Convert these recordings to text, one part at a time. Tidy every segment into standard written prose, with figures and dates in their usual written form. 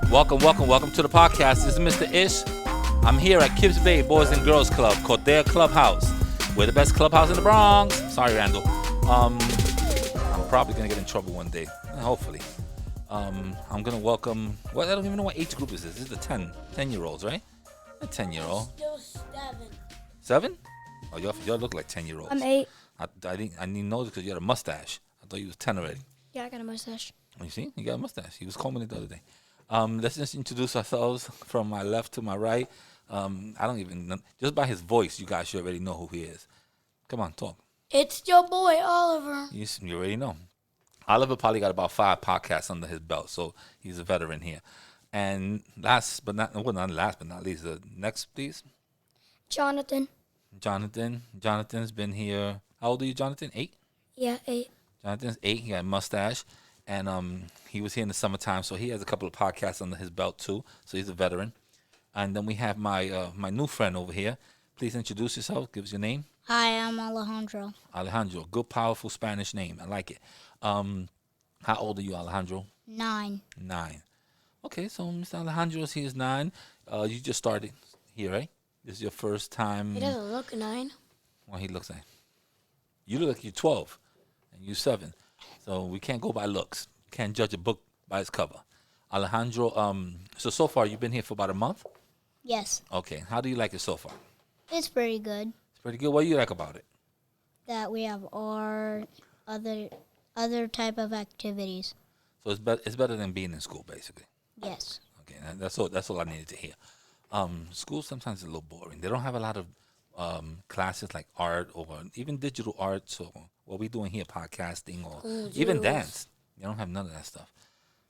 Welcome to the podcast. This is Mr. Ish. I'm here at Kips Bay Boys and Girls Club, Coudert Clubhouse. We're the best clubhouse in the Bronx. Sorry, Randall. I'm probably going to get in trouble one day, hopefully. I'm going to welcome, I don't even know what age group is this. This is the 10-year-olds, right? A 10-year-old. Still 7. 7? Oh, y'all look like 10-year-olds. I'm 8. I didn't know this because you had a mustache. I thought you was 10 already. Yeah, I got a mustache. You see? You got a mustache. He was combing it the other day. Let's just introduce ourselves from my left to my right. I don't even know. Just by his voice, you guys should already know who he is. Come on, talk. It's your boy, Oliver. You already know. Oliver probably got about 5 podcasts under his belt, so he's a veteran here. And last but not least, next, please. Jonathan. Jonathan's been here. How old are you, Jonathan? 8? Yeah, 8. Jonathan's 8. He got a mustache. And he was here in the summertime, so he has a couple of podcasts under his belt, too. So he's a veteran. And then we have my new friend over here. Please introduce yourself. Give us your name. Hi, I'm Alejandro. Alejandro. Good, powerful Spanish name. I like it. How old are you, Alejandro? 9. 9. Okay, so Mr. Alejandro, he is 9. You just started here, right? This is your first time. He doesn't look 9. Well, he looks like. You look like you're 12, and you're 7. So we can't go by looks. Can't judge a book by its cover. Alejandro, so far you've been here for about a month? Yes, Okay. How do you like it so far? it's pretty good It's pretty good. What do you like about it? that we have our other type of activities. So it's better than being in school, basically. Yes. Okay, and that's all I needed to hear. School sometimes is a little boring. They don't have a lot of classes like art or even digital arts or what we doing here, podcasting or even dance. They don't have none of that stuff.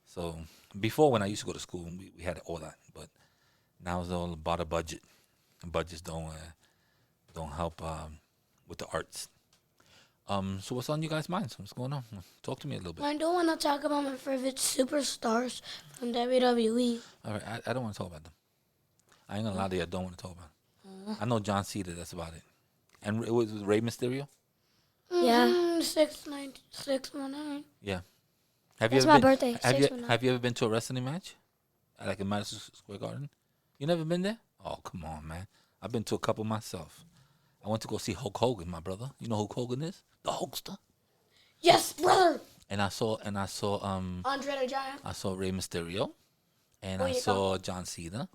So before, when I used to go to school, we had all that, but now it's all about a budget. Budgets don't help with the arts. So what's on you guys' minds? What's going on? Talk to me a little bit. I don't want to talk about my favorite superstars from WWE. All right, I don't want to talk about them. I ain't gonna lie to you, I don't want to talk about them. I know John Cena, that's about it. And it was Rey Mysterio? Yeah. 619. Yeah. Have That's you my ever birthday, Have you 619. have you ever been to a wrestling match? Like in Madison Square Garden? You never been there? Oh, come on, man. I've been to a couple myself. I went to go see Hulk Hogan, my brother. You know who Hulk Hogan is? The Hulkster. Yes, brother. And I saw Andre the Giant. I saw Rey Mysterio, and Where I you saw John Cena.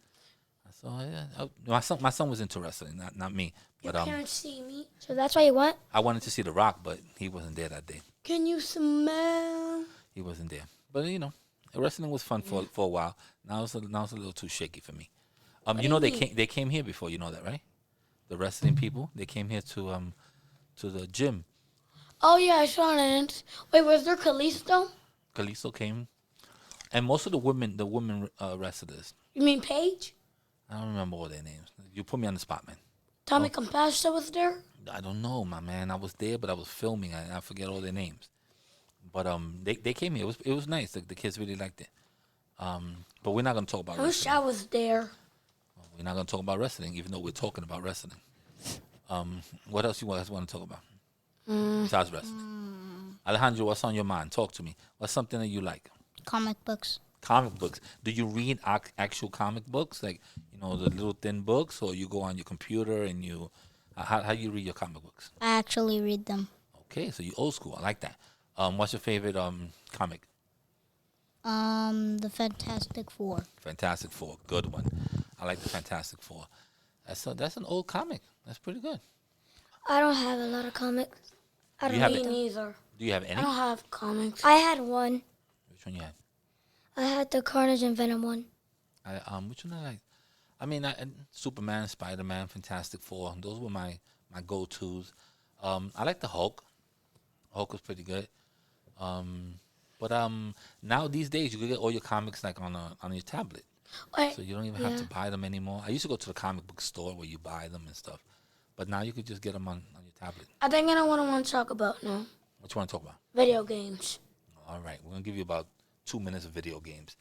I saw my son was into wrestling, not me. You But can't see me. So that's why you went? I wanted to see The Rock, but he wasn't there that day. Can you smell? He wasn't there. But wrestling was fun for a while. Now it's a little too shaky for me. do you They mean? came here before. You know that, right? The wrestling people, they came here to the gym. Oh, yeah, I saw it. Wait, was there Kalisto? Kalisto came, and most of the women wrestlers. You mean Paige? I don't remember all their names. You put me on the spot, man. Tommy Compassion was there? I don't know, my man. I was there, but I was filming. I forget all their names. But they came here. It was nice. The kids really liked it. But we're not gonna talk about I wish wrestling. I was there. We're not gonna talk about wrestling, even though we're talking about wrestling. What else you guys want to talk about besides wrestling? Alejandro, what's on your mind? Talk to me. What's something that you like? Comic books. Comic books. Do you read actual comic books, like the little thin books, or you go on your computer and you? How you read your comic books? I actually read them. Okay, so you old school. I like that. What's your favorite comic? The Fantastic Four. Fantastic Four, good one. I like the Fantastic Four. That's an old comic. That's pretty good. I don't have a lot of comics. I Do don't you have read it? neither. Do you have I any? don't have comics. I had one. Which one you have? I had the Carnage and Venom one. Which one I like? I mean, Superman, Spider-Man, Fantastic Four. Those were my go-tos. I like the Hulk. Hulk was pretty good. But now these days you can get all your comics like on your tablet, Wait, so you don't even have to buy them anymore. I used to go to the comic book store where you buy them and stuff, but now you could just get them on your tablet. I think I know what I want to talk about now. What you want to talk about? Video games. All right, we're gonna give you about 2 minutes of video games.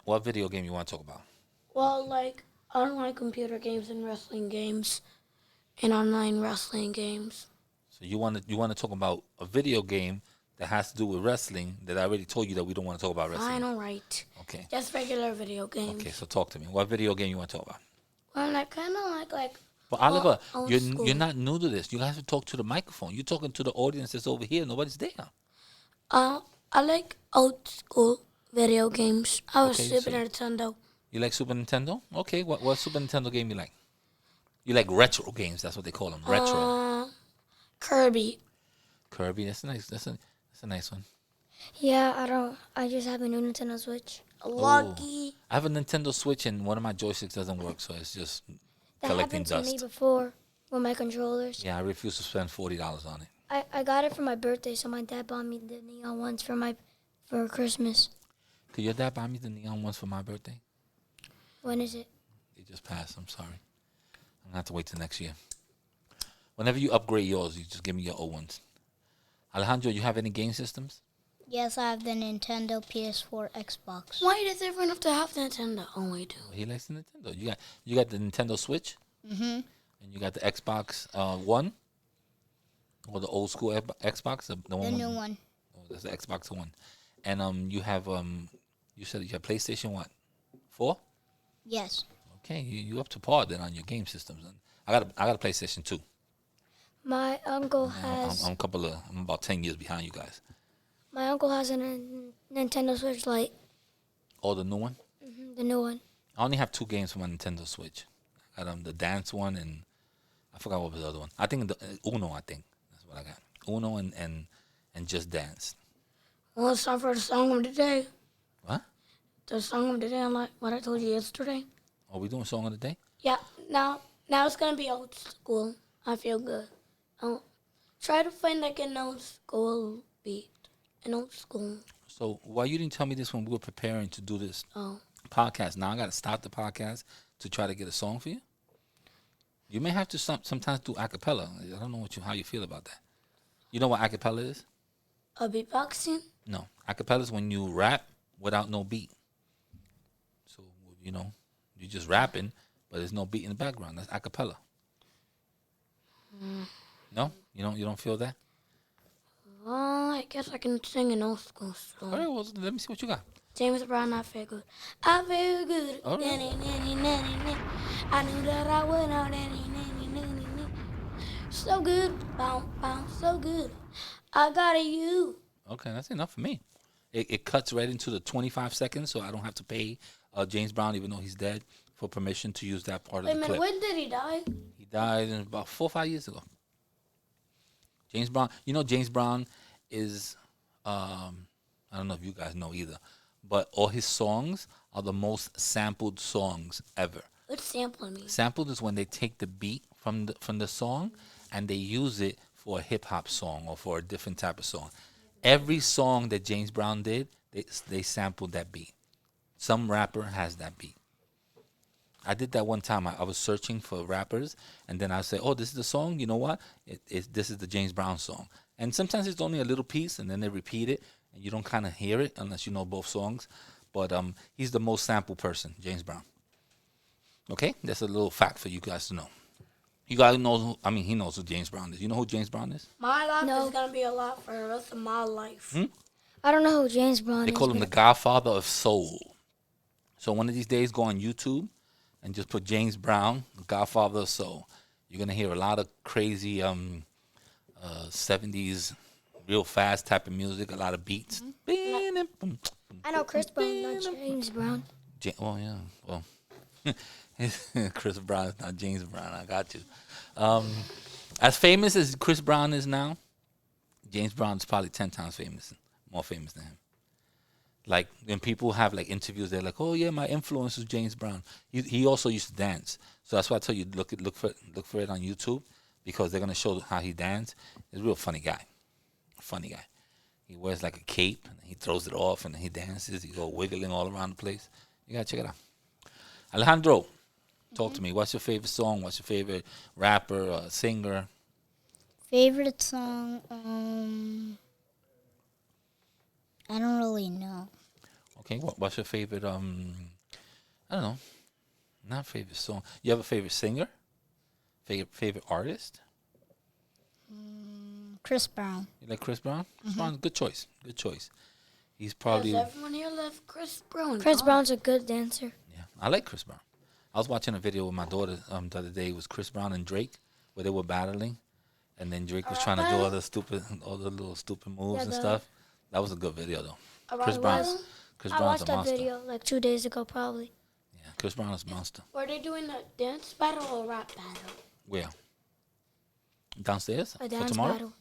What video game you want to talk about? Well, like online computer games and wrestling games and online wrestling games. So you want to talk about a video game that has to do with wrestling that I already told you that we don't want to talk about wrestling. Fine, alright. Okay. Just regular video games. Okay, so talk to me. What video game you want to talk about? Well, I kind of like But Oliver, old you're school. you're not new to this. You have to talk to the microphone. You're talking to the audience that's over here. Nobody's there. I like old school video games. I was Okay, Super so- Nintendo. You like Super Nintendo? Okay, what Super Nintendo game you like? You like retro games? That's what they call them. Retro. Kirby. Kirby. That's nice. That's a nice one. Yeah, I just have a new Nintendo Switch. Lucky. I have a Nintendo Switch and one of my joysticks doesn't work, so it's just That collecting happened to me dust. before with my controllers. Yeah, I refuse to spend $40 on it. I got it for my birthday, so my dad bought me the neon ones for Christmas. Could your dad buy me the neon ones for my birthday? When is it? It just passed. I'm sorry. I'm gonna have to wait till next year. Whenever you upgrade yours, you just give me your old ones. Alejandro, you have any game systems? Yes, I have the Nintendo, PS4, Xbox. Why does everyone have to have Nintendo? Oh, we do. He likes the Nintendo. You got the Nintendo Switch, and you got the Xbox One, or the old school Xbox, the The one. new one. Oh, that's the Xbox One, and you have you said you have PlayStation what? 4? Yes. Okay, you up to par then on your game systems. And I got a PlayStation 2. My uncle has I'm about 10 years behind you guys. my uncle has a Nintendo Switch Lite, Oh, the new one. the new one. I only have 2 games for my Nintendo Switch. I got the dance one and I forgot what was the other one. I think the Uno. I think that's what I got. Uno and Just Dance. Well, it's time for the song of the day. What? The song of the day, like what I told you yesterday. Are we doing song of the day? Yeah. Now it's gonna be old school. I feel good. Try to find like an old school beat. An old school. So why you didn't tell me this when we were preparing to do this podcast? Now I got to stop the podcast to try to get a song for you. You may have to sometimes do a cappella. I don't know how you feel about that. You know what a cappella is? A beatboxing. No, a cappella is when you rap without no beat. So you're just rapping, but there's no beat in the background. That's a cappella. No, you don't feel that. Well, I guess I can sing an old school All song. right, well let me see what you got. James Brown, I feel good. I feel good. All right. I knew that I would. So good. Bounce, bounce, so good. I got a you. Okay, that's enough for me. It cuts right into the 25 seconds, so I don't have to pay James Brown, even though he's dead, for permission to use that part Wait a of the minute, clip. when did he die? He died about 4 or 5 years ago. James Brown, James Brown is, I don't know if you guys know either, but all his songs are the most sampled songs ever. What's sampling me? Sampled is when they take the beat from the song and they use it for a hip hop song or for a different type of song. Every song that James Brown did, they sampled that beat. Some rapper has that beat. I did that one time. I was searching for rappers, and then I say, "Oh, this is the song." You know what? This is the James Brown song. And sometimes it's only a little piece, and then they repeat it, and you don't kind of hear it unless you know both songs. But he's the most sampled person, James Brown. Okay, that's a little fact for you guys to know. You guys know he knows who James Brown is. You know who James Brown is? My life No. is gonna be a lot for the rest of my life. I don't know who James Brown They is. call him the but Godfather of Soul. So one of these days, go on YouTube and just put James Brown, Godfather of Soul. You're gonna hear a lot of crazy 70s, real fast type of music, a lot of beats. I know Chris Brown, not James Brown. Oh yeah, well, Chris Brown is not James Brown. I got you. As famous as Chris Brown is now, James Brown is probably 10 times more famous than him. Like when people have like interviews, they're like, "Oh yeah, my influence was James Brown." He also used to dance, so that's why I tell you look for it on YouTube because they're gonna show how he danced. He's a real funny guy. Funny guy. He wears like a cape and he throws it off and he dances. He go wiggling all around the place. You gotta check it out. Alejandro, talk to me. What's your favorite song? What's your favorite rapper, singer? Favorite song? I don't really know. Okay, what's your favorite? I don't know. Not favorite song. You have a favorite singer? Favorite artist? Chris Brown. You like Chris Brown? Chris Brown's a good choice. Good choice. He's Does probably everyone here love Chris Brown? Chris Brown's a good dancer. yeah. I like Chris Brown. I was watching a video with my daughter the other day. It was Chris Brown and Drake where they were battling, and then Drake was trying to do all the little stupid moves and stuff. That was a good video though. Chris Brown's I watched a that monster. video like 2 days ago, probably. Yeah, Chris Brown is a monster. Were they doing a dance battle or rap battle? Where? Downstairs A for dance tomorrow? battle.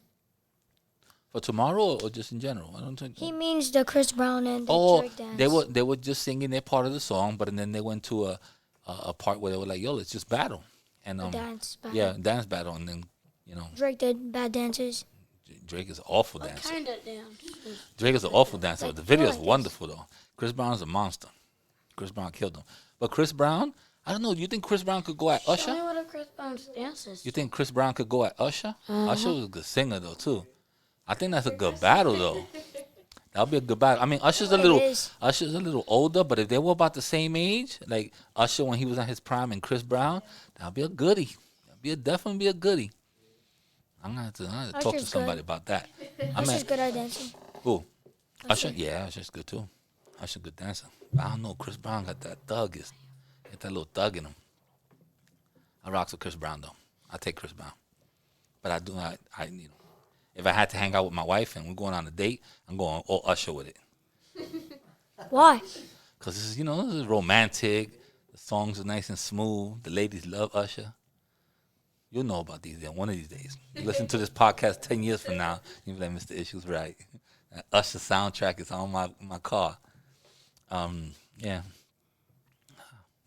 For tomorrow or just in general? I don't think. He means the Chris Brown and the Oh, Drake dance. they were just singing their part of the song, but then they went to a part where they were like, "Yo, let's just battle." And A dance battle. yeah, dance battle, and then Drake did bad dances. Drake is an awful What dancer. kind of dance? Drake is an awful dancer. Like The video is like wonderful though. Chris Brown is a monster. Chris Brown killed him. But Chris Brown, I don't know. You think Chris Brown could go at Show me Usher? what a Chris Brown's dance is. You think Chris Brown could go at Usher? Usher was a good singer though too. I think that's a good battle though. That'll be a good battle. I mean, Usher's a little older, but if they were about the same age, like Usher when he was at his prime and Chris Brown, that'll be a goodie. Definitely be a goodie. I'm gonna have to talk to Usher's somebody good. about that. Usher's good at dancing. Who? Usher? Yeah, Usher's good too. Usher's a good dancer. But I don't know. Chris Brown got that got that little thug in him. I rocks with Chris Brown though. I take Chris Brown, but I do not. If I had to hang out with my wife and we're going on a date, I'm going all Usher with it. Why? Cause this is romantic. The songs are nice and smooth. The ladies love Usher. You'll know about these one of these days. You listen to this podcast 10 years from now, you'll be like, Mr. Issues, right. That Usher soundtrack is on my car. Yeah.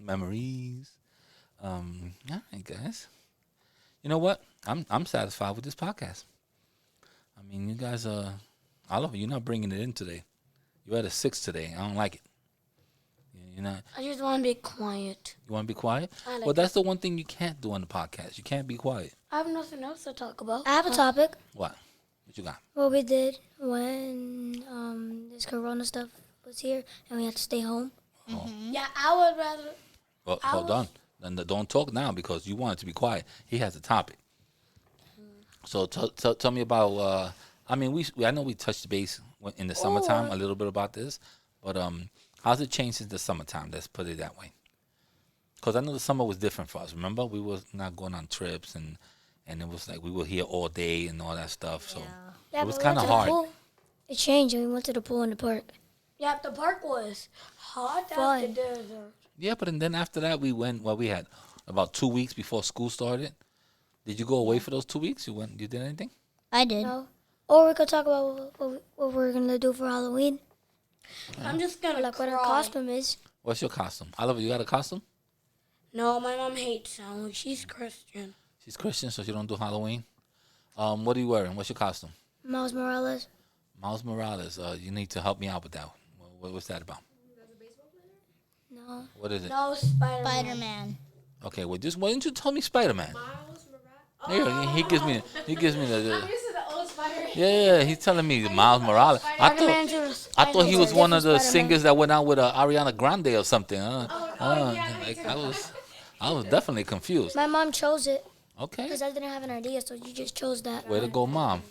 Memories. All right, guys. You know what? I'm satisfied with this podcast. I mean, you guys Oliver, you're not bringing it in today. You're at a 6 today. I don't like it. You're not. I just want to be quiet. You want to be quiet? I like Well, that's the one thing you can't do on the podcast. You can't be quiet. I have nothing else to talk about. I have a topic. What? What you got? What we did when this Corona stuff was here and we had to stay home. Yeah, I would rather. Well, hold on. Then don't talk now because you want it to be quiet. He has a topic. So tell me about. I mean, I know we touched base in the summertime a little bit about this, but how's it changed since the summertime? Let's put it that way. Because I know the summer was different for us. Remember, we were not going on trips and it was like we were here all day and all that stuff. So Yeah, it was but we went kind of to the hard. pool. It changed when we went to the pool in the park. Yeah, the park was hot Fun. after desert. Yeah, but and then after that we went. Well, we had about 2 weeks before school started. Did you go away for those 2 weeks? You did anything? I did. No. Or we could talk about what we're going to do for Halloween. I'm just gonna Like cry. what our costume is. What's your costume? Oliver, you got a costume? No, my mom hates Halloween. She's Christian. She's Christian, so she don't do Halloween. What are you wearing? What's your costume? Miles Morales. Miles Morales. You need to help me out with that. What's that about? No. What is it? No, Spider-Man. Spider-Man. Okay, well, just why didn't you tell me Spider-Man? Miles Morales. Yeah, he gives me the. I'm used to the old Spider-Man. Yeah, he's telling me Miles Morales. I thought he was one of the singers that went out with Ariana Grande or something. I was definitely confused. My mom chose it Okay, because I didn't have an idea, so you just chose that. way to go, Mom.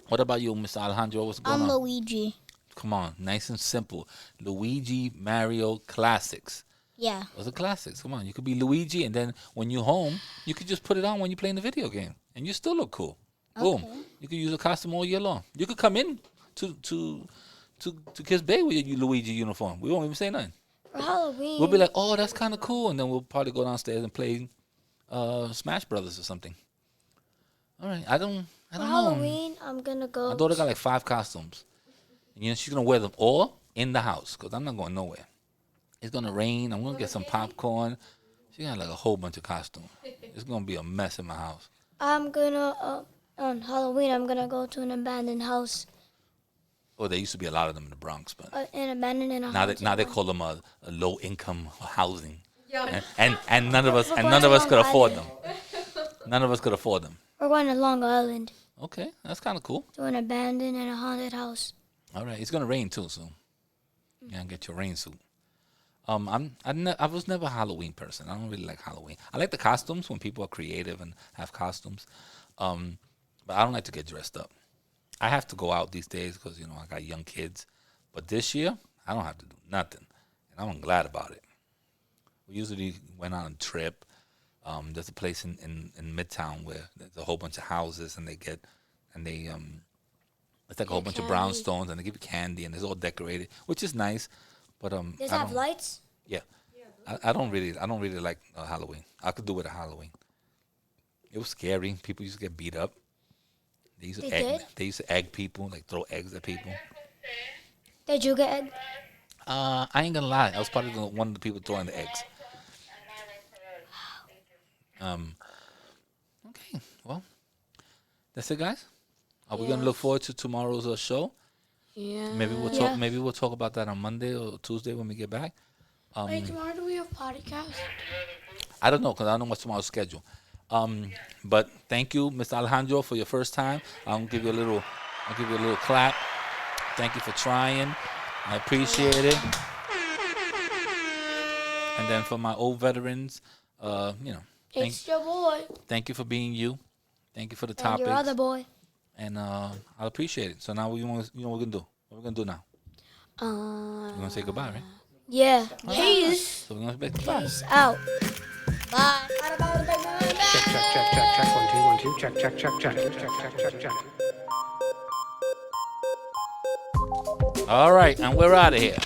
What about you, Mr. Alejandro? What's going I'm on? Luigi. Come on, nice and simple. Luigi, Mario, classics. Yeah. Those are classics. Come on, you could be Luigi, and then when you're home, you could just put it on when you're playing the video game, and you still look cool. Boom. You could use a costume all year long. You could come in to Kiss Bay with your Luigi uniform. We won't even say nothing. For Halloween. We'll be like, oh, that's kind of cool, and then we'll probably go downstairs and play Smash Brothers or something. All right, I don't for know. Halloween, I'm going to go. My daughter got like 5 costumes. And, she's going to wear them all in the house because I'm not going nowhere. It's going to rain. I'm going to get some popcorn. She got like a whole bunch of costumes. It's going to be a mess in my house. I'm going to, on Halloween, I'm going to go to an abandoned house. Oh, there used to be a lot of them in the Bronx, but An abandoned in a now house. they call them a low income housing, Yeah. and none of us could afford them. None of us could afford them. We're going to Long Island Okay, that's kind of cool. to an abandoned and a haunted house. All right, it's gonna rain too, so yeah, get your rain suit. I was never a Halloween person. I don't really like Halloween. I like the costumes when people are creative and have costumes. But I don't like to get dressed up. I have to go out these days because, I got young kids. But this year, I don't have to do nothing. And I'm glad about it. We usually went on a trip. There's a place in Midtown where there's a whole bunch of houses and it's like a whole bunch of brownstones and they give you candy and it's all decorated, which is nice. But Does it have lights? Yeah. I don't really like Halloween. I could do it at Halloween. It was scary. People used to get beat up. They used to egg people, like throw eggs at people. Did you get egg? I ain't gonna lie. I was part of one of the people throwing the eggs. Okay. Well, that's it, guys. Are we gonna look forward to tomorrow's show? Yeah. Maybe we'll talk. Maybe we'll talk about that on Monday or Tuesday when we get back. Wait, tomorrow do we have podcast? I don't know because I don't know what's tomorrow's schedule. But thank you, Mr. Alejandro, for your first time. I'll give you a little clap. Thank you for trying. I appreciate it. And then for my old veterans, It's your boy. thank you for being you. Thank you for the And topics. your other boy. And I appreciate it. So now what what we're gonna do? What we're gonna do now? We're gonna say goodbye, right? Yeah. Peace. So we're gonna say goodbye. Peace out. Bye. Check, 1 2 1 2 check check. All right, and we're out of here.